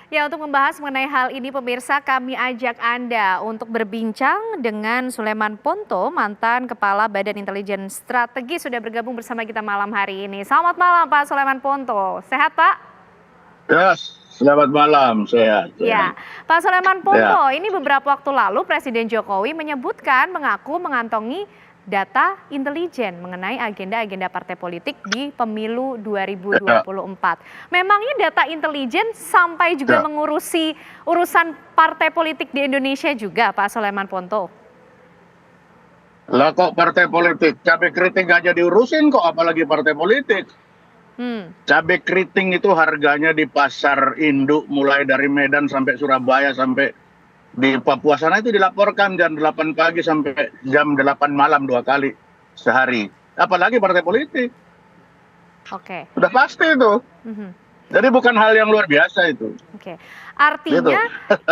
Ya, untuk membahas mengenai hal ini, pemirsa, kami ajak Anda untuk berbincang dengan Suleman Ponto, mantan Kepala Badan Intelijen Strategi, sudah bergabung bersama kita malam hari ini. Selamat malam, Pak Suleman Ponto. Sehat, Pak? Ya, selamat malam, sehat. Ya, Pak Suleman Ya, Ponto, ini beberapa waktu lalu Presiden Jokowi menyebutkan mengaku mengantongi data intelijen mengenai agenda-agenda partai politik di pemilu ya, 2024. Memangnya data intelijen sampai juga ya. mengurusi urusan partai politik di Indonesia juga, Pak Suleman Ponto? Lah kok partai politik? Cabai keriting aja diurusin kok, apalagi partai politik. Hmm, Cabai keriting itu harganya di pasar induk mulai dari Medan sampai Surabaya sampai di Papua sana itu dilaporkan jam 8 pagi sampai jam 8 malam 2 kali sehari. Apalagi partai politik. oke. Sudah pasti itu. Mhm. Jadi bukan hal yang luar biasa itu. Oke, Gitu. artinya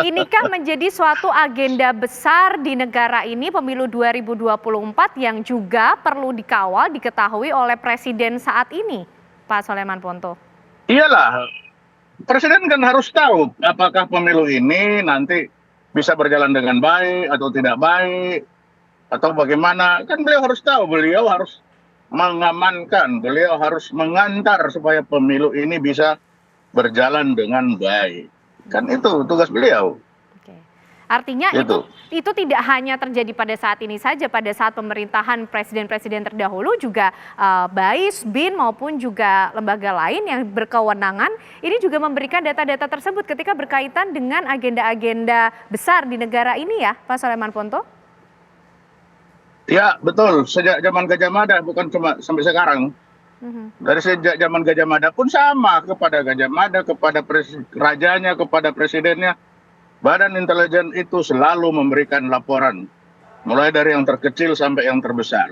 inikah menjadi suatu agenda besar di negara ini pemilu 2024 yang juga perlu dikawal, diketahui oleh Presiden saat ini, Pak Soleman Ponto? Iyalah, Presiden kan harus tahu apakah pemilu ini nanti bisa berjalan dengan baik atau tidak baik atau bagaimana. Kan beliau harus tahu, beliau harus mengamankan, beliau harus mengantar supaya pemilu ini bisa berjalan dengan baik. Kan itu tugas beliau. Oke. Artinya itu Gitu. itu tidak hanya terjadi pada saat ini saja, pada saat pemerintahan presiden-presiden terdahulu juga BAIS, BIN maupun juga lembaga lain yang berkewenangan ini juga memberikan data-data tersebut ketika berkaitan dengan agenda-agenda besar di negara ini ya, Pak Soleman Ponto? Ya, betul. Sejak zaman Gajah Mada, bukan cuma sampai sekarang. Mhm. Dari sejak zaman Gajah Mada pun sama, kepada Gajah Mada, kepada rajanya, kepada presidennya. Badan intelijen itu selalu memberikan laporan, mulai dari yang terkecil sampai yang terbesar.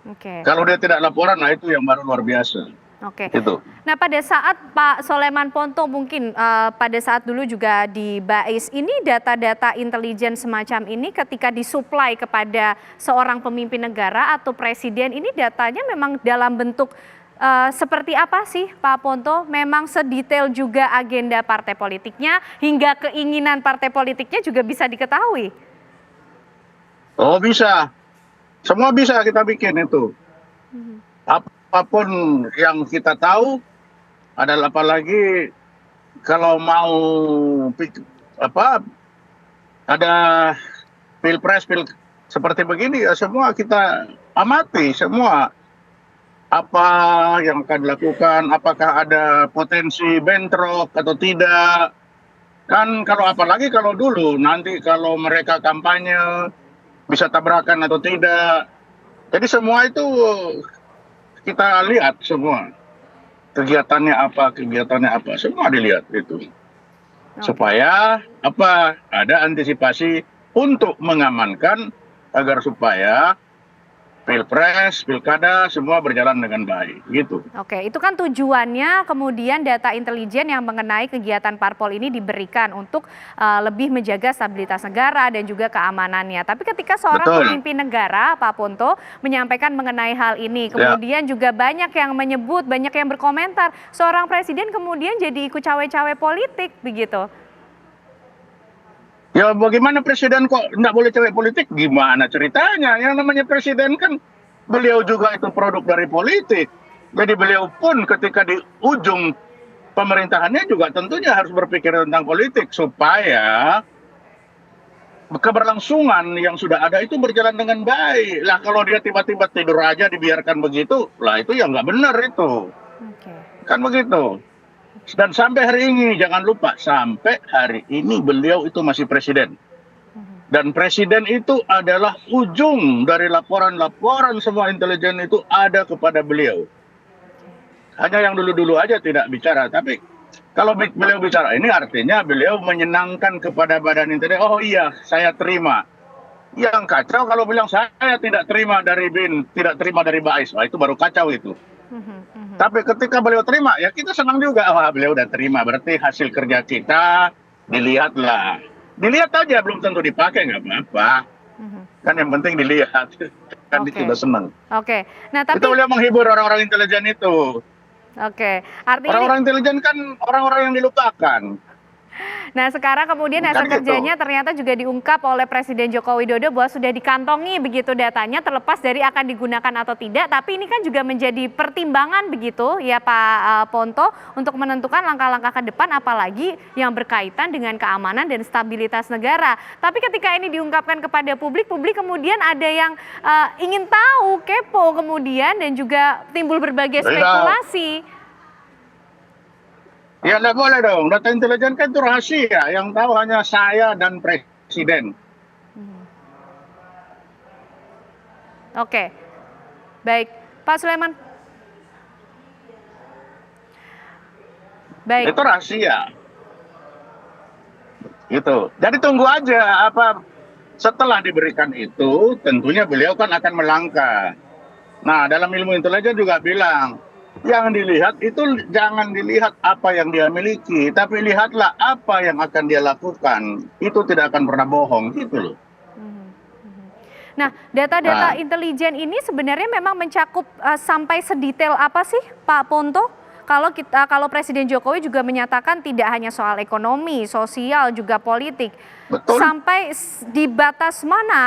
Oke. Kalau dia tidak laporan, nah itu yang baru luar biasa. Oke. Itu. Nah, pada saat Pak Soleman Ponto mungkin pada saat dulu juga di BAIS ini data-data intelijen semacam ini ketika disuplai kepada seorang pemimpin negara atau presiden ini datanya memang dalam bentuk seperti apa sih Pak Ponto? Memang sedetail juga agenda partai politiknya hingga keinginan partai politiknya juga bisa diketahui. Oh bisa, semua bisa kita bikin itu. Mhm. Apapun yang kita tahu, adalah apalagi kalau mau apa ada pilpres seperti begini ya semua kita amati semua apa yang akan dilakukan, apakah ada potensi bentrok atau tidak. Kan kalau apalagi kalau dulu nanti kalau mereka kampanye bisa tabrakan atau tidak. Jadi semua itu kita lihat semua. Kegiatannya apa, semua dilihat itu. Oke. Supaya apa? Ada antisipasi untuk mengamankan agar supaya pilpres, pilkada semua berjalan dengan baik, gitu. Oke, itu kan tujuannya kemudian data intelijen yang mengenai kegiatan parpol ini diberikan untuk lebih menjaga stabilitas negara dan juga keamanannya. Tapi ketika seorang Betul. pemimpin negara, Pak Ponto, menyampaikan mengenai hal ini, Ya. kemudian juga banyak yang menyebut, banyak yang berkomentar, seorang presiden kemudian jadi ikut cawe-cawe politik begitu. Ya bagaimana presiden kok nggak boleh cewek politik? Gimana ceritanya? Yang namanya presiden kan beliau juga itu produk dari politik. Jadi beliau pun ketika di ujung pemerintahannya juga tentunya harus berpikir tentang politik supaya keberlangsungan yang sudah ada itu berjalan dengan baik. Lah kalau dia tiba-tiba tidur aja dibiarkan begitu, lah itu ya nggak benar itu. Oke. Kan begitu. Dan sampai hari ini, jangan lupa, sampai hari ini beliau itu masih presiden. Mhm. Dan presiden itu adalah ujung dari laporan-laporan semua intelijen itu ada kepada beliau. Hanya yang dulu-dulu aja tidak bicara. Tapi kalau beliau bicara ini artinya beliau menyenangkan kepada badan intelijen. Oh iya, saya terima. Yang kacau kalau bilang saya tidak terima dari BIN, tidak terima dari BAIS. Wah, itu baru kacau itu. Mhm, mhm. Tapi ketika beliau terima, ya kita senang juga. Wah, beliau udah terima. Berarti hasil kerja kita dilihatlah. Dilihat aja, belum tentu dipakai, nggak apa-apa. Mhm. Kan yang penting dilihat. Kan itu Oke. udah senang. Oke. Nah, Itu tapi beliau menghibur orang-orang intelijen itu. oke. Artinya ini Orang-orang intelijen kan orang-orang yang dilupakan. Nah, sekarang kemudian hasil Kan gitu. kerjanya ternyata juga diungkap oleh Presiden Joko Widodo bahwa sudah dikantongi begitu datanya, terlepas dari akan digunakan atau tidak. Tapi ini kan juga menjadi pertimbangan begitu ya Pak Ponto untuk menentukan langkah-langkah ke depan, apalagi yang berkaitan dengan keamanan dan stabilitas negara. Tapi ketika ini diungkapkan kepada publik, publik kemudian ada yang ingin tahu, kepo kemudian, dan juga timbul berbagai spekulasi. Ya nggak boleh dong, data intelijen kan itu rahasia, yang tahu hanya saya dan Presiden. Oke, baik. Pak Sulaiman. Baik. Itu rahasia. Gitu. Jadi tunggu aja apa setelah diberikan itu, tentunya beliau kan akan melangkah. Nah, dalam ilmu intelijen juga bilang, yang dilihat itu jangan dilihat apa yang dia miliki, tapi lihatlah apa yang akan dia lakukan. Itu tidak akan pernah bohong, gitu loh. Nah, data-data intelijen ini sebenarnya memang mencakup sampai sedetail apa sih, Pak Ponto? Kalau Presiden Jokowi juga menyatakan tidak hanya soal ekonomi, sosial, juga politik. Betul. Sampai di batas mana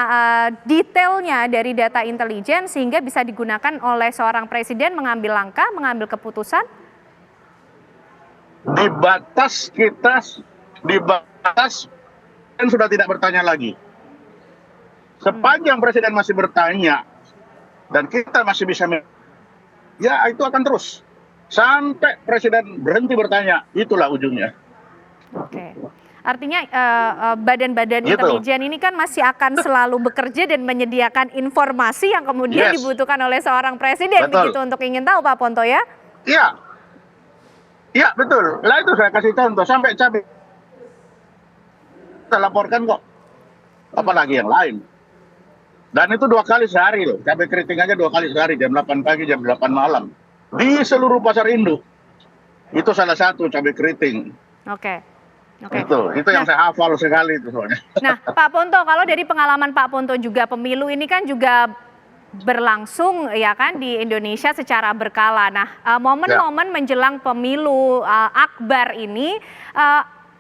detailnya dari data intelijen sehingga bisa digunakan oleh seorang presiden mengambil langkah, mengambil keputusan? Di batas kan sudah tidak bertanya lagi. Sepanjang presiden masih bertanya dan kita masih bisa, ya itu akan terus. Sampai presiden berhenti bertanya, itulah ujungnya. Oke. Artinya badan-badan Gitu. intelijen ini kan masih akan selalu bekerja dan menyediakan informasi yang kemudian dibutuhkan oleh seorang presiden. Betul. Begitu untuk ingin tahu Pak Ponto ya? Iya. Iya, betul. Lah itu saya kasih contoh, sampai cabai kita laporkan kok. Apalagi yang lain. Dan itu 2 kali sehari loh. Cabai keriting aja 2 kali sehari, jam 8 pagi, jam 8 malam. Di seluruh pasar induk. Itu salah satu cabai keriting. Oke. Itu yang saya hafal sekali itu soalnya. Nah, Pak Ponto, kalau dari pengalaman Pak Ponto juga pemilu ini kan juga berlangsung ya kan di Indonesia secara berkala. Nah, momen-momen menjelang pemilu akbar ini,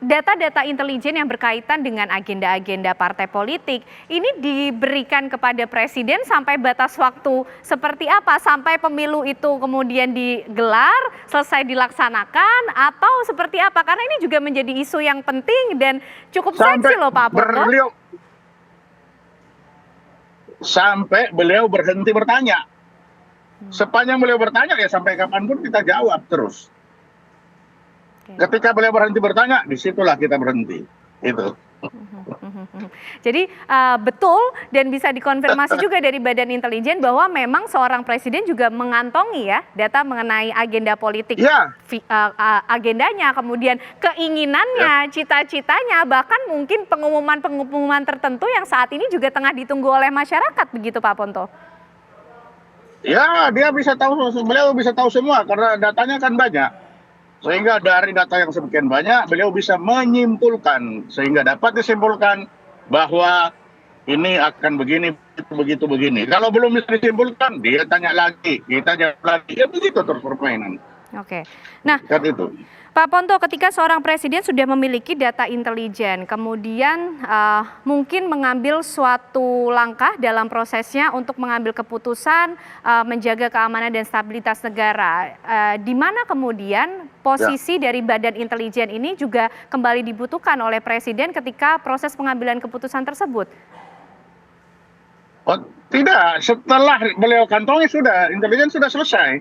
data-data intelijen yang berkaitan dengan agenda-agenda partai politik ini diberikan kepada presiden sampai batas waktu seperti apa? Sampai pemilu itu kemudian digelar, selesai dilaksanakan, atau seperti apa? Karena ini juga menjadi isu yang penting dan cukup seksi loh Pak Ponto. Sampai beliau berhenti bertanya. Sepanjang beliau bertanya ya sampai kapanpun kita jawab terus. Ketika beliau berhenti bertanya, disitulah kita berhenti. Itu. Jadi betul dan bisa dikonfirmasi juga dari Badan Intelijen bahwa memang seorang presiden juga mengantongi ya data mengenai agenda politik, agendanya, kemudian keinginannya, cita-citanya, bahkan mungkin pengumuman-pengumuman tertentu yang saat ini juga tengah ditunggu oleh masyarakat, begitu Pak Ponto? Ya, dia bisa tahu, beliau bisa tahu semua karena datanya kan banyak. Sehingga dari data yang sekian banyak, beliau bisa menyimpulkan. Sehingga dapat disimpulkan bahwa ini akan begini, begini. Kalau belum bisa disimpulkan, dia tanya lagi, kita jawab lagi. Ya begitu terus permainan. Oke. Nah, kan itu. Pak Ponto, ketika seorang presiden sudah memiliki data intelijen, kemudian mungkin mengambil suatu langkah dalam prosesnya untuk mengambil keputusan menjaga keamanan dan stabilitas negara, di mana kemudian posisi dari badan intelijen ini juga kembali dibutuhkan oleh presiden ketika proses pengambilan keputusan tersebut? Oh, tidak, setelah beliau kantongi sudah, intelijen sudah selesai.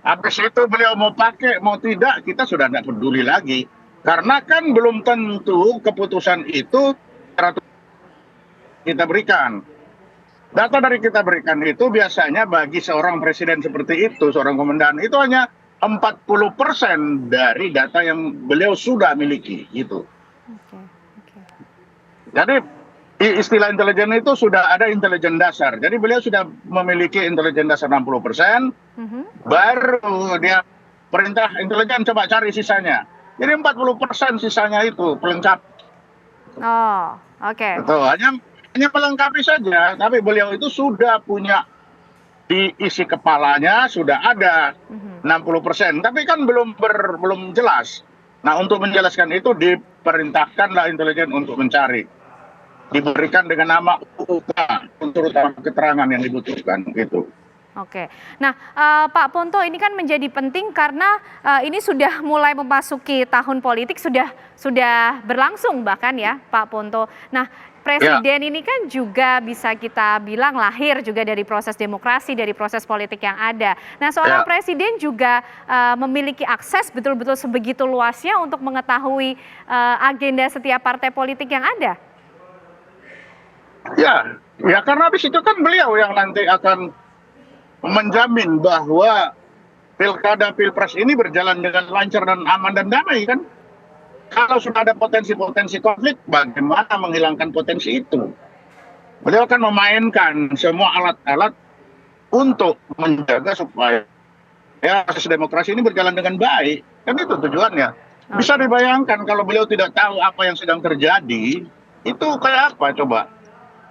Habis itu beliau mau pakai, mau tidak, kita sudah tidak peduli lagi. Karena kan belum tentu keputusan itu kita berikan. Data dari kita berikan itu biasanya bagi seorang presiden seperti itu, seorang komandan, itu hanya 40% dari data yang beliau sudah miliki. Gitu. Jadi istilah intelijen itu sudah ada intelijen dasar. Jadi beliau sudah memiliki intelijen dasar 60%, baru dia perintah intelijen coba cari sisanya. Jadi 40% sisanya itu pelengkap. Oh, oke. Betul, hanya melengkapi saja, tapi beliau itu sudah punya di isi kepalanya sudah ada 60%, tapi kan belum jelas. Nah, untuk menjelaskan itu diperintahkanlah intelijen untuk mencari. Diberikan dengan nama UUK, unsur utama keterangan yang dibutuhkan gitu. Oke. Nah, Pak Ponto, ini kan menjadi penting karena ini sudah mulai memasuki tahun politik, sudah berlangsung bahkan ya, Pak Ponto. Nah, Ya, presiden ini kan juga bisa kita bilang lahir juga dari proses demokrasi, dari proses politik yang ada. Nah, seorang ya, presiden juga memiliki akses betul-betul sebegitu luasnya untuk mengetahui agenda setiap partai politik yang ada. ya, ya karena habis itu kan beliau yang nanti akan menjamin bahwa pilkada pilpres ini berjalan dengan lancar dan aman dan damai kan. Kalau sudah ada potensi-potensi konflik, bagaimana menghilangkan potensi itu? Beliau akan memainkan semua alat-alat untuk menjaga supaya ya proses demokrasi ini berjalan dengan baik. Kan itu tujuannya. Bisa Oke. dibayangkan kalau beliau tidak tahu apa yang sedang terjadi, itu kayak apa coba?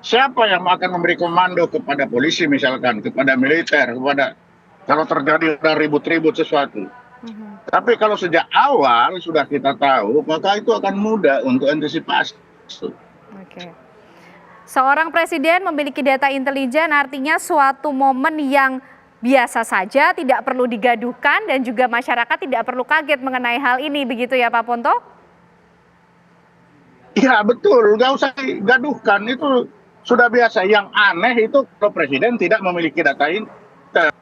Siapa yang akan memberi komando kepada polisi misalkan, kepada militer, kepada kalau terjadi ada ribut-ribut sesuatu. Mhm. Tapi kalau sejak awal sudah kita tahu, maka itu akan mudah untuk antisipasi. Oke. Seorang presiden memiliki data intelijen artinya suatu momen yang biasa saja, tidak perlu digaduhkan dan juga masyarakat tidak perlu kaget mengenai hal ini, begitu ya Pak Ponto? Iya betul, nggak usah digaduhkan, itu sudah biasa. Yang aneh itu kalau presiden tidak memiliki data ini.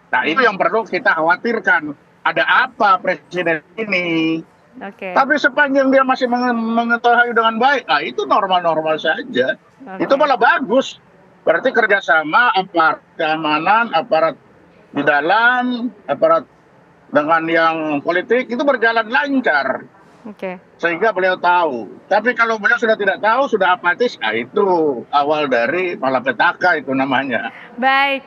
Nah itu yang perlu kita khawatirkan. Ada apa presiden ini? Oke, Tapi sepanjang dia masih mengetahui dengan baik, ah itu normal-normal saja. Itu oke, malah bagus. Berarti kerjasama aparat keamanan, aparat di dalam, aparat dengan yang politik itu berjalan lancar. oke. Sehingga beliau tahu. Tapi kalau beliau sudah tidak tahu, sudah apatis, ah itu awal dari malapetaka itu namanya. Baik.